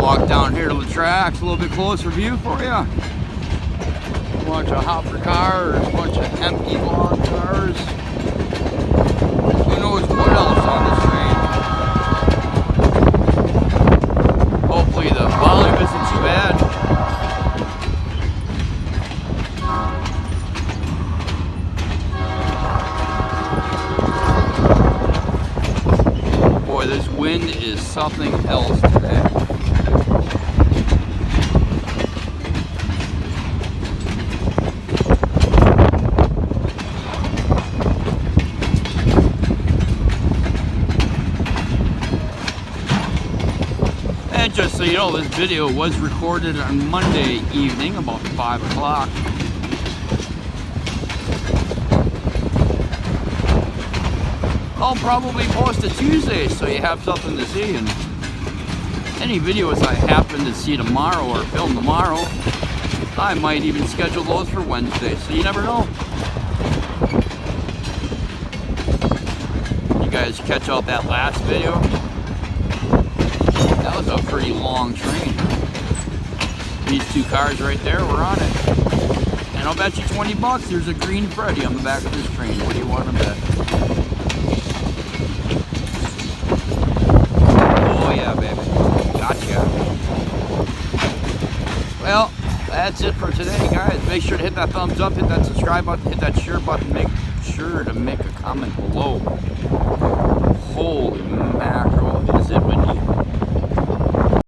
walk down here to the tracks, a little bit closer view for you. A bunch of hopper cars, a bunch of empty log cars. Who knows what else on this train. Hopefully the volume isn't too bad. Boy, this wind is something else today. And just so you know, this video was recorded on Monday evening about 5 o'clock. I'll probably post it Tuesday so you have something to see, and any videos I happen to see tomorrow or film tomorrow, I might even schedule those for Wednesday, so you never know. You guys catch out that last video? That was a pretty long train. These two cars right there were on it. And I'll bet you 20 bucks there's a green Freddy on the back of this train. What do you want to bet? Oh yeah, baby. Gotcha. Well, that's it for today, guys. Make sure to hit that thumbs up, hit that subscribe button, hit that share button. Make sure to make a comment below. Holy mackerel, is it windy?